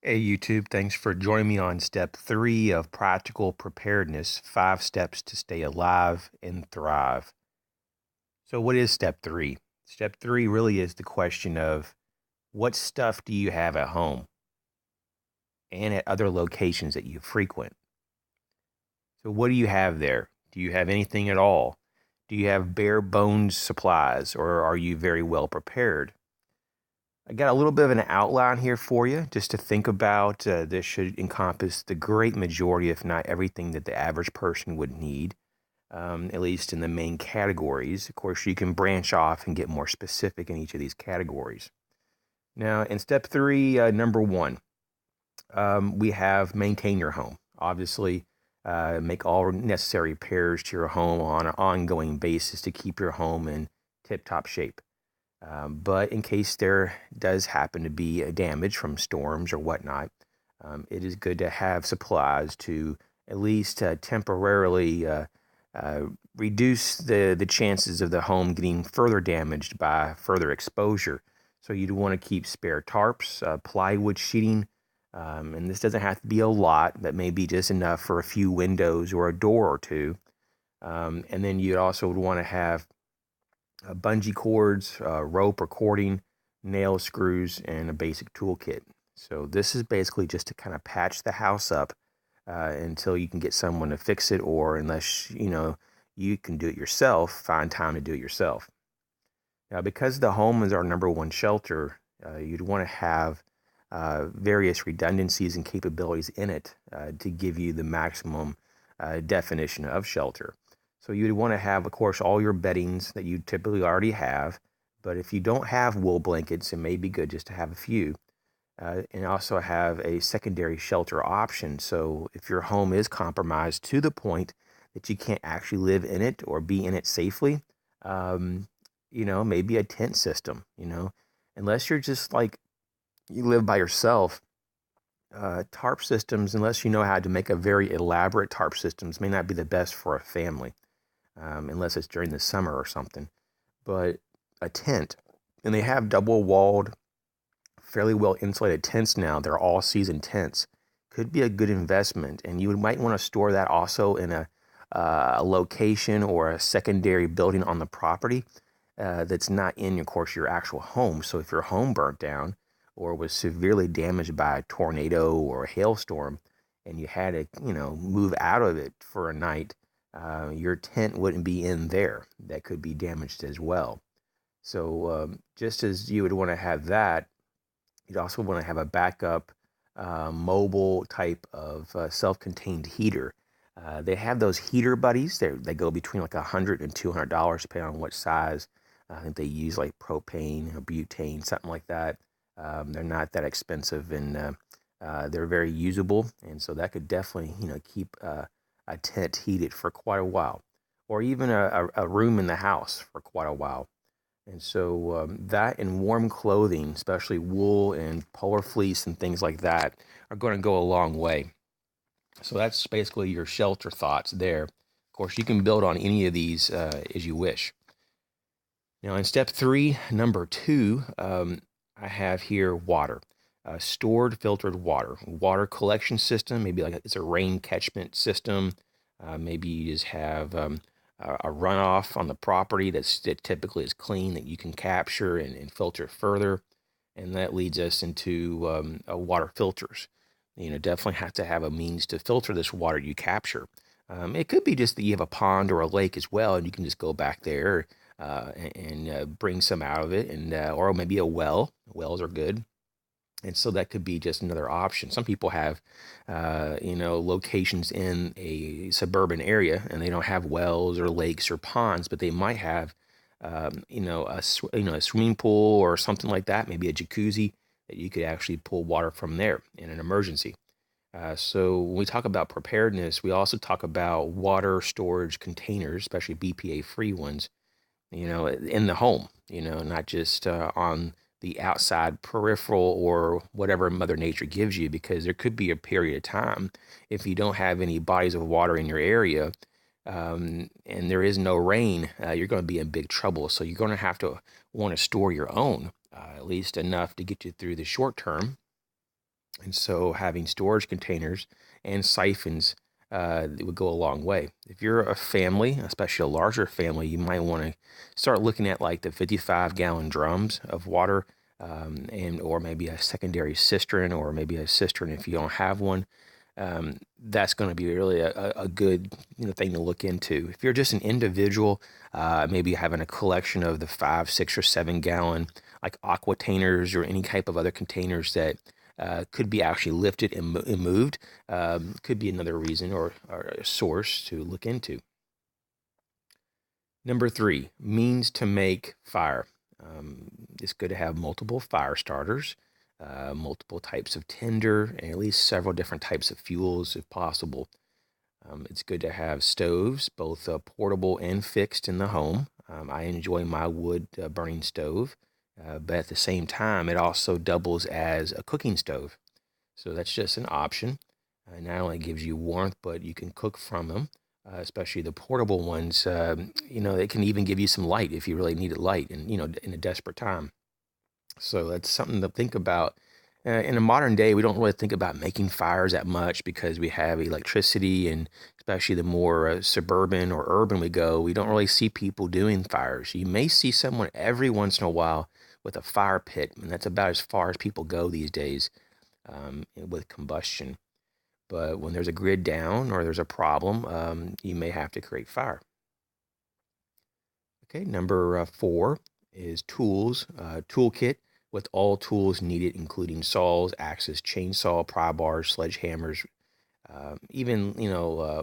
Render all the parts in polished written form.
Hey YouTube, thanks for joining me on step 3 of practical preparedness, 5 steps to stay alive and thrive. So what is step 3? Step 3 really is the question of what stuff do you have at home and at other locations that you frequent? So what do you have there? Do you have anything at all? Do you have bare bones supplies or are you very well prepared? I got a little bit of an outline here for you just to think about. This should encompass the great majority, if not everything, that the average person would need, at least in the main categories. Of course, you can branch off and get more specific in each of these categories. Now, in step 3, number 1, we have maintain your home. Obviously, make all necessary repairs to your home on an ongoing basis to keep your home in tip top shape. But in case there does happen to be a damage from storms or whatnot, it is good to have supplies to at least temporarily reduce the chances of the home getting further damaged by further exposure. So you'd want to keep spare tarps, plywood sheeting, and this doesn't have to be a lot, but maybe just enough for a few windows or a door or two. And then you also would want to have bungee cords, rope or cording, nail screws, and a basic toolkit. So this is basically just to kind of patch the house up until you can get someone to fix it, or unless you can do it yourself, find time to do it yourself. Now, because the home is our number one shelter, you'd want to have various redundancies and capabilities in it to give you the maximum definition of shelter. So you'd want to have, of course, all your beddings that you typically already have. But if you don't have wool blankets, it may be good just to have a few. And also have a secondary shelter option. So if your home is compromised to the point that you can't actually live in it or be in it safely, um, maybe a tent system, unless you're just like you live by yourself. Tarp systems, unless you know how to make a very elaborate tarp systems, may not be the best for a family, unless it's during the summer or something. But a tent, and they have double walled, fairly well insulated tents now. They're all season tents. Could be a good investment, and you might want to store that also in a location or a secondary building on the property that's not in, of course, your actual home. So if your home burnt down or was severely damaged by a tornado or a hailstorm, and you had to, move out of it for a night, your tent wouldn't be in there. That could be damaged as well. So just as you would want to have that, you'd also want to have a backup mobile type of self-contained heater. They have those heater buddies. They go between like $100 and $200 depending on what size. I think they use like propane or butane, something like that. They're not that expensive, and they're very usable. And so that could definitely, keep a tent heated for quite a while, or even a room in the house for quite a while. And so that and warm clothing, especially wool and polar fleece and things like that, are going to go a long way. So that's basically your shelter thoughts there. Of course, you can build on any of these as you wish. Now, in step 3, number 2, I have here water. Stored filtered water collection system. Maybe like it's a rain catchment system. Maybe you just have a runoff on the property that typically is clean that you can capture and filter further. And that leads us into water filters. Definitely have to have a means to filter this water you capture. It could be just that you have a pond or a lake as well, and you can just go back there and bring some out of it, and or maybe a well. Wells are good. And so that could be just another option. Some people have, locations in a suburban area, and they don't have wells or lakes or ponds, but they might have, a swimming pool or something like that, maybe a jacuzzi that you could actually pull water from there in an emergency. So when we talk about preparedness, we also talk about water storage containers, especially BPA-free ones, in the home, not just on the outside peripheral or whatever Mother Nature gives you, because there could be a period of time if you don't have any bodies of water in your area, and there is no rain, you're going to be in big trouble. So you're going to have to want to store your own, at least enough to get you through the short term. And so having storage containers and siphons it would go a long way. If you're a family, especially a larger family, you might want to start looking at like the 55-gallon drums of water, and or maybe a secondary cistern, or maybe a cistern if you don't have one. That's going to be really a good thing to look into. If you're just an individual, maybe having a collection of the 5, 6, or 7-gallon like aquatainers or any type of other containers that could be actually lifted and moved, could be another reason or a source to look into. Number 3, means to make fire. It's good to have multiple fire starters, multiple types of tinder, and at least several different types of fuels if possible. It's good to have stoves, both portable and fixed in the home. I enjoy my wood burning stove, but at the same time, it also doubles as a cooking stove. So that's just an option. Not only gives you warmth, but you can cook from them, especially the portable ones. They can even give you some light if you really need it light and, in a desperate time. So that's something to think about. In a modern day, we don't really think about making fires that much because we have electricity, and especially the more suburban or urban we go, we don't really see people doing fires. You may see someone every once in a while with a fire pit, and that's about as far as people go these days with combustion. But when there's a grid down or there's a problem, you may have to create fire. Okay, number 4 is tools, toolkit with all tools needed, including saws, axes, chainsaw, pry bars, sledgehammers, even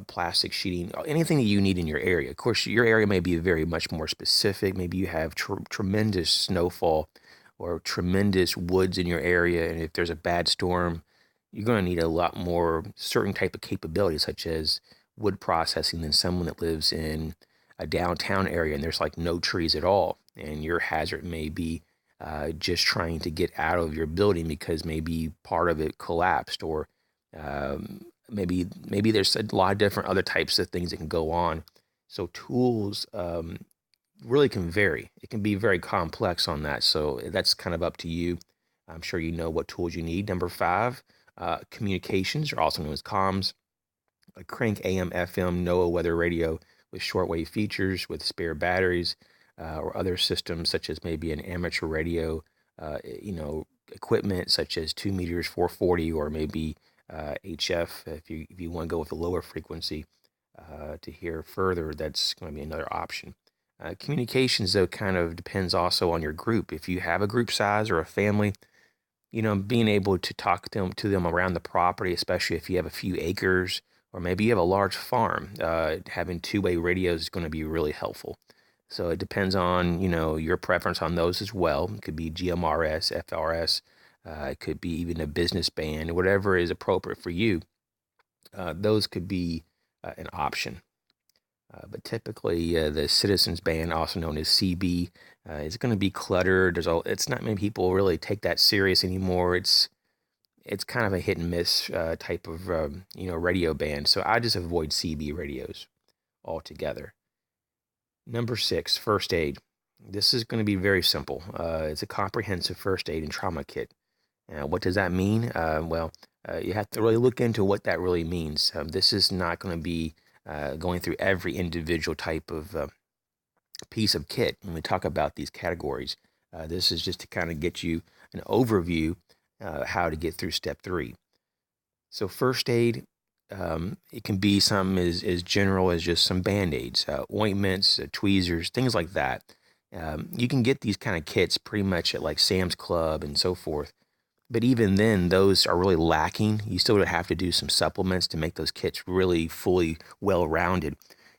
plastic sheeting, anything that you need in your area. Of course, your area may be very much more specific. Maybe you have tremendous snowfall or tremendous woods in your area, and if there's a bad storm, you're going to need a lot more certain type of capability, such as wood processing, than someone that lives in a downtown area and there's like no trees at all, and your hazard may be just trying to get out of your building because maybe part of it collapsed, or maybe there's a lot of different other types of things that can go on. So tools really can vary. It can be very complex on that. So that's kind of up to you. I'm sure you know what tools you need. Number 5, communications, are also known as comms. A crank AM, FM, NOAA weather radio with shortwave features with spare batteries, or other systems such as maybe an amateur radio, equipment such as 2 meters 440, or maybe HF if you want to go with a lower frequency to hear further. That's going to be another option. Communications, though, kind of depends also on your group. If you have a group size or a family, being able to talk to them around the property, especially if you have a few acres, or maybe you have a large farm, having two-way radios is going to be really helpful. So it depends on, your preference on those as well. It could be GMRS, FRS, it could be even a business band, whatever is appropriate for you. Those could be an option. But typically, the Citizens Band, also known as CB, is going to be cluttered. It's not many people really take that serious anymore. It's kind of a hit and miss type of radio band. So I just avoid CB radios altogether. Number 6, first aid. This is going to be very simple. It's a comprehensive first aid and trauma kit. What does that mean? You have to really look into what that really means. This is not going to be going through every individual type of piece of kit when we talk about these categories. This is just to kind of get you an overview how to get through step 3. So first aid, it can be something as general as just some Band-Aids, ointments, tweezers, things like that. You can get these kind of kits pretty much at like Sam's Club and so forth. But even then, those are really lacking. You still have to do some supplements to make those kits really fully well-rounded.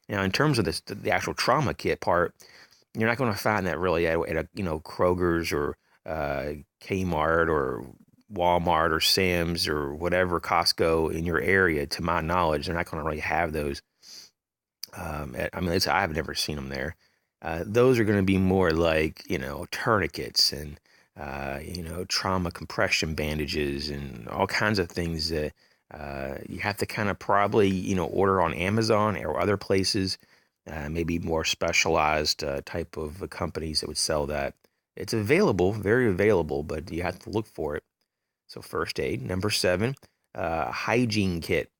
Now, in terms of the actual trauma kit part, you're not going to find that really at a Kroger's or Kmart or Walmart or Sam's or whatever, Costco in your area. To my knowledge, they're not going to really have those. I've never seen them there. Those are going to be more like tourniquets and trauma compression bandages and all kinds of things that you have to kind of probably order on Amazon or other places. Maybe more specialized type of companies that would sell that. It's available, very available, but you have to look for it. So first aid. Number 7, hygiene kit.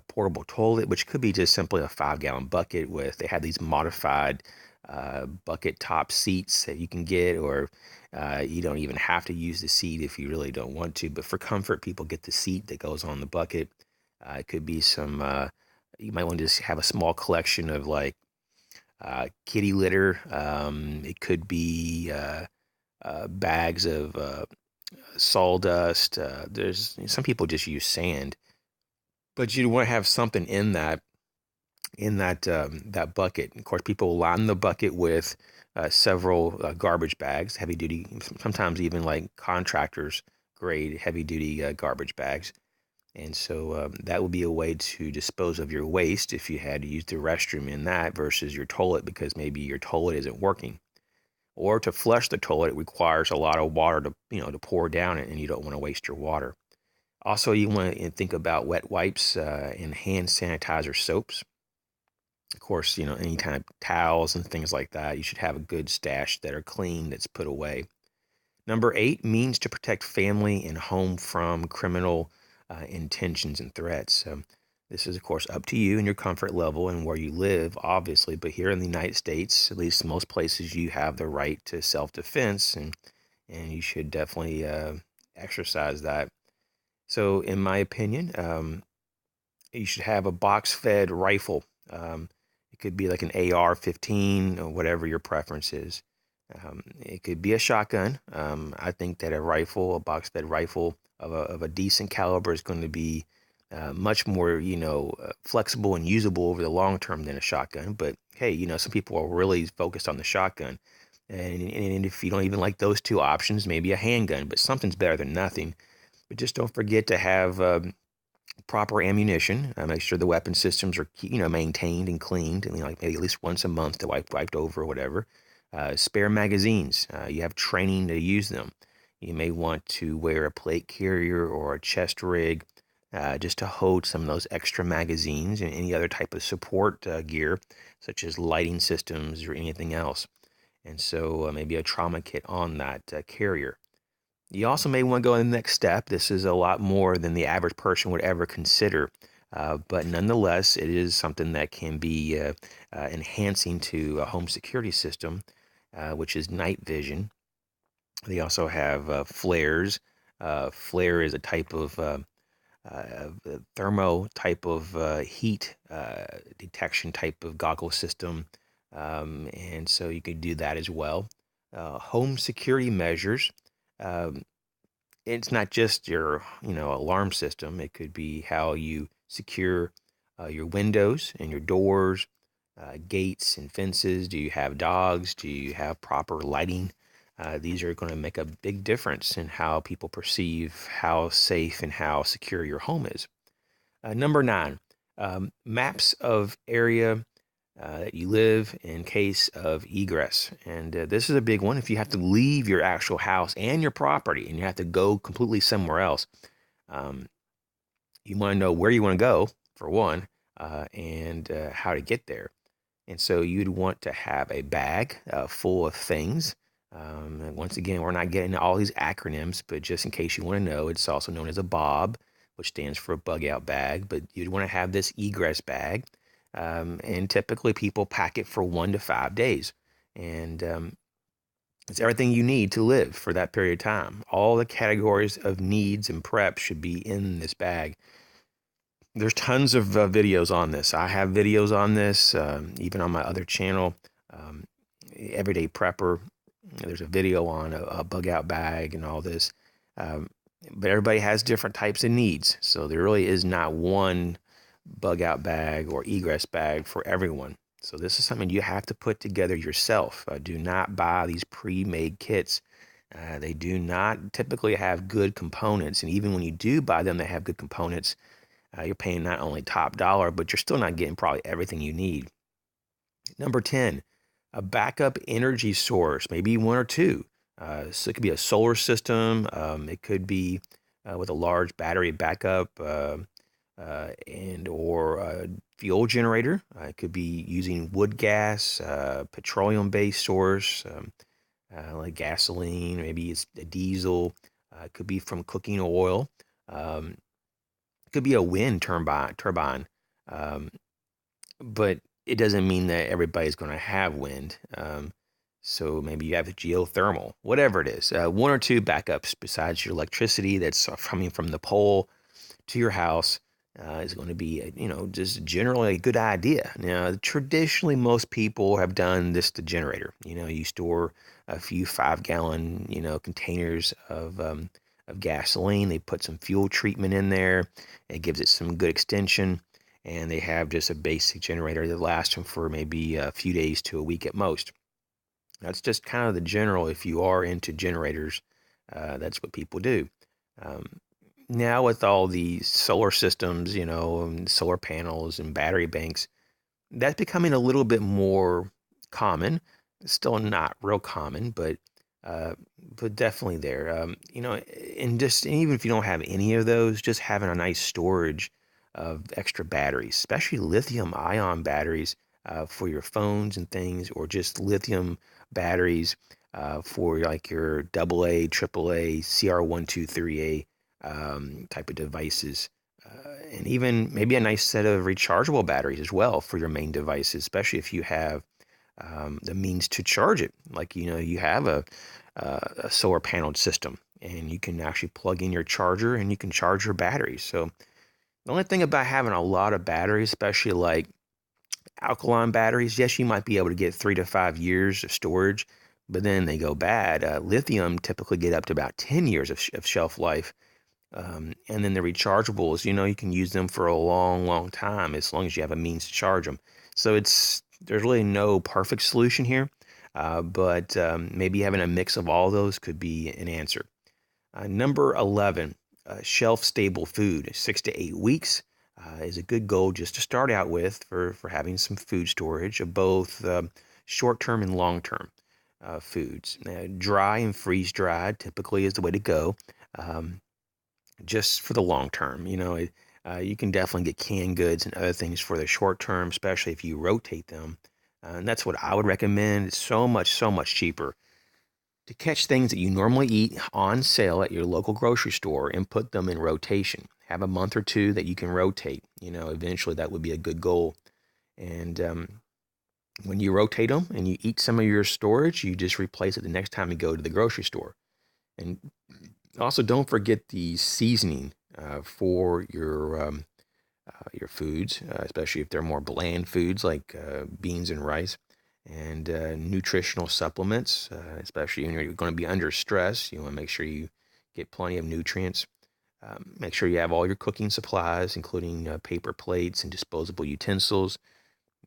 Portable toilet, which could be just simply a 5-gallon bucket they have these modified bucket top seats that you can get, or you don't even have to use the seat if you really don't want to. But for comfort, people get the seat that goes on the bucket. It could be you might want to just have a small collection of like kitty litter. It could be bags of sawdust. There's some people just use sand, but you want to have something in that bucket. Of course, people line the bucket with several garbage bags, heavy duty, sometimes even like contractors grade heavy duty garbage bags. And so that would be a way to dispose of your waste if you had to use the restroom in that versus your toilet, because maybe your toilet isn't working. Or to flush the toilet, it requires a lot of water to pour down it, and you don't want to waste your water. Also, you want to think about wet wipes and hand sanitizer soaps. Of course, any kind of towels and things like that. You should have a good stash that are clean, that's put away. Number 8, means to protect family and home from criminal intentions and threats. This is, of course, up to you and your comfort level and where you live, obviously. But here in the United States, at least most places, you have the right to self-defense, and you should definitely exercise that. So, in my opinion, you should have a box-fed rifle. It could be like an AR-15 or whatever your preference is. It could be a shotgun. I think that a box-fed rifle of a decent caliber is going to be much more, flexible and usable over the long term than a shotgun. But hey, some people are really focused on the shotgun. And if you don't even like those two options, maybe a handgun, but something's better than nothing. But just don't forget to have proper ammunition. Make sure the weapon systems are maintained and cleaned, and like maybe at least once a month to wiped over or whatever. Spare magazines. You have training to use them. You may want to wear a plate carrier or a chest rig just to hold some of those extra magazines and any other type of support gear, such as lighting systems or anything else. And so maybe a trauma kit on that carrier. You also may want to go in the next step. This is a lot more than the average person would ever consider. But nonetheless, it is something that can be enhancing to a home security system, which is night vision. They also have flares. Flare is a type of thermo type of heat detection type of goggle system. And so you could do that as well. Home security measures. It's not just your, alarm system. It could be how you secure your windows and your doors, gates and fences. Do you have dogs? Do you have proper lighting? These are going to make a big difference in how people perceive how safe and how secure your home is. Number 9, maps of area that you live in case of egress. And this is a big one. If you have to leave your actual house and your property and you have to go completely somewhere else, you want to know where you want to go, for one, and how to get there. And so you'd want to have a bag full of things. And once again, we're not getting all these acronyms, but just in case you want to know, it's also known as a BOB, which stands for a bug out bag. But you'd want to have this egress bag. And typically people pack it for 1 to 5 days. And it's everything you need to live for that period of time. All the categories of needs and prep should be in this bag. There's tons of videos on this. I have videos on this, even on my other channel, Everyday Prepper. There's a video on a bug out bag and all this. But everybody has different types of needs. So there really is not one bug out bag or egress bag for everyone. So this is something you have to put together yourself. Do not buy these pre-made kits. They do not typically have good components. And even when you do buy them, they have good components. You're paying not only top dollar, but you're still not getting probably everything you need. Number 10, a backup energy source, maybe 1 or 2. So it could be a solar system. It could be with a large battery backup and or a fuel generator. It could be using wood gas, petroleum-based source, like gasoline. Maybe it's a diesel. It could be from cooking oil. Um, it could be a wind turbine. Um, but it doesn't mean that everybody's going to have wind. So maybe you have geothermal, whatever it is. One or two backups besides your electricity that's coming from the pole to your house is going to be, just generally a good idea. Now, traditionally, most people have done this to generator. You store a few 5-gallon, containers of gasoline. They put some fuel treatment in there. It gives it some good extension. And they have just a basic generator that lasts them for maybe a few days to a week at most. That's just kind of the general. If you are into generators, that's what people do. Um, Now with all the solar systems, and solar panels and battery banks, that's becoming a little bit more common. It's still not real common, uh, but definitely there. And just even if you don't have any of those, just having a nice storage of extra batteries, especially lithium ion batteries for your phones and things, or just lithium batteries for like your AA, AAA, CR123A type of devices. And even maybe a nice set of rechargeable batteries as well for your main devices, especially if you have the means to charge it. Like, you have a solar paneled system and you can actually plug in your charger and you can charge your batteries. So the only thing about having a lot of batteries, especially like alkaline batteries, yes, you might be able to get 3 to 5 years of storage, but then they go bad. Lithium typically get up to about 10 years of shelf life. And then the rechargeables, you can use them for a long, long time as long as you have a means to charge them. So there's really no perfect solution here, but maybe having a mix of all those could be an answer. Number 11, shelf stable food, 6 to 8 weeks is a good goal just to start out with for having some food storage of both short term and long term foods. Dry and freeze dried typically is the way to go. Um, just for the long term. You can definitely get canned goods and other things for the short term, especially if you rotate them. And that's what I would recommend. It's so much cheaper to catch things that you normally eat on sale at your local grocery store and put them in rotation. Have a month or two that you can rotate. Eventually that would be a good goal. And when you rotate them and you eat some of your storage, you just replace it the next time you go to the grocery store. And also, don't forget the seasoning for your foods, especially if they're more bland foods like beans and rice, and nutritional supplements, especially when you're going to be under stress. You want to make sure you get plenty of nutrients. Make sure you have all your cooking supplies, including paper plates and disposable utensils.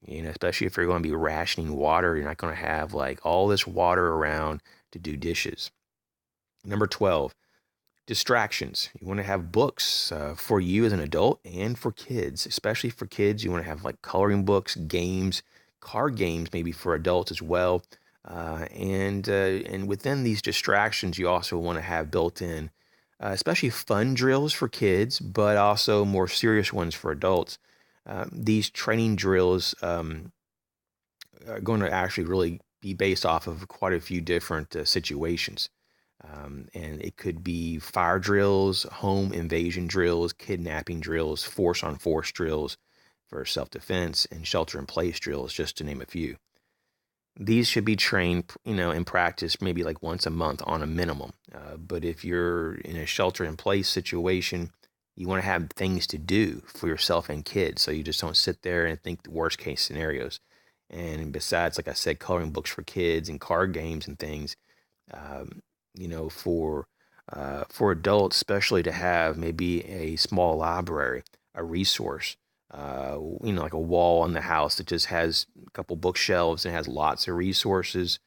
Especially if you're going to be rationing water, you're not going to have like all this water around to do dishes. Number 12, distractions. You want to have books for you as an adult and for kids, especially for kids. You want to have like coloring books, games, card games, maybe for adults as well. And within these distractions, you also want to have built in, especially fun drills for kids, but also more serious ones for adults. These training drills are going to actually really be based off of quite a few different situations. And it could be fire drills, home invasion drills, kidnapping drills, force on force drills for self defense, and shelter in place drills, just to name a few. These should be trained, in practice maybe like once a month on a minimum. But if you're in a shelter in place situation, you want to have things to do for yourself and kids, so you just don't sit there and think the worst case scenarios. And besides, like I said, coloring books for kids and card games and things, um, for adults, especially to have maybe a small library, a resource, like a wall in the house that just has a couple bookshelves and has lots of resources,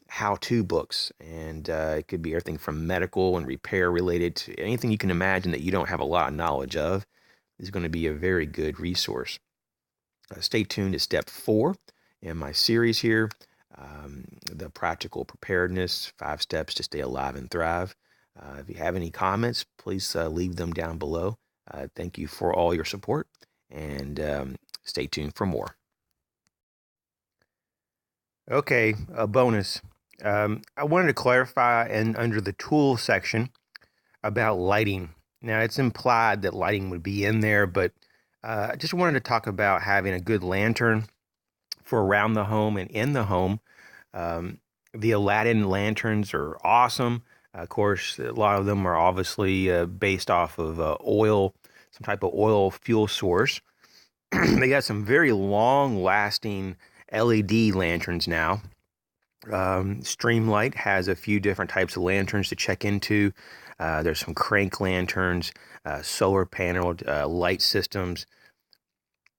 how-to books, and it could be everything from medical and repair related to anything you can imagine that you don't have a lot of knowledge of is going to be a very good resource. Stay tuned to step 4 in my series here, the practical preparedness, 5 steps to stay alive and thrive. If you have any comments, please leave them down below. Thank you for all your support, and stay tuned for more. Okay, a bonus. I wanted to clarify, and under the tool section, about lighting. Now, it's implied that lighting would be in there, but I just wanted to talk about having a good lantern for around the home and in the home. Um, the Aladdin lanterns are awesome. Of course, a lot of them are obviously based off of oil, some type of oil fuel source. They got some very long lasting LED lanterns now. Streamlight has a few different types of lanterns to check into. There's some crank lanterns, solar panel light systems.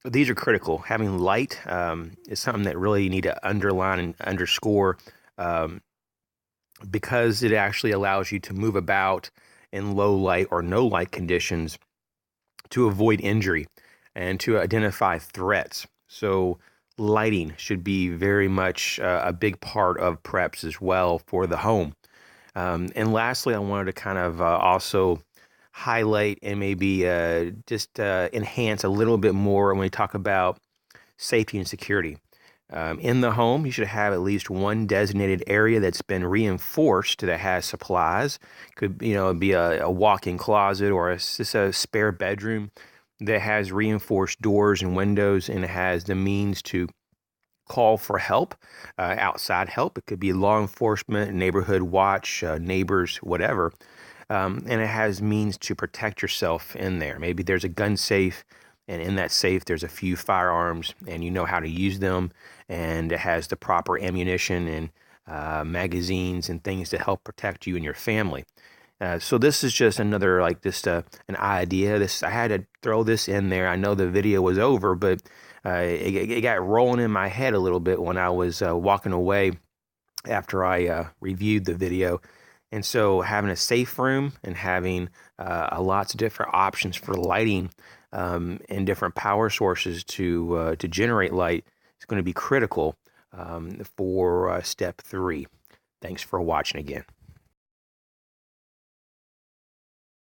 These are critical. Having light is something that really you need to underline and underscore, um, because it actually allows you to move about in low light or no light conditions to avoid injury and to identify threats. So lighting should be very much a big part of preps as well for the home. And lastly, I wanted to kind of also highlight and maybe just enhance a little bit more when we talk about safety and security. In the home, you should have at least one designated area that's been reinforced that has supplies. Could be a walk-in closet or just a spare bedroom that has reinforced doors and windows, and it has the means to call for help, outside help. It could be law enforcement, neighborhood watch, neighbors, whatever. And it has means to protect yourself in there. Maybe there's a gun safe, and in that safe there's a few firearms, and you know how to use them, and it has the proper ammunition and magazines and things to help protect you and your family. So this is just another, like, just an idea. I had to throw this in there. I know the video was over, but it got rolling in my head a little bit when I was walking away after I reviewed the video. And so having a safe room and having lots of different options for lighting, and different power sources to generate light is going to be critical for step 3. Thanks for watching again.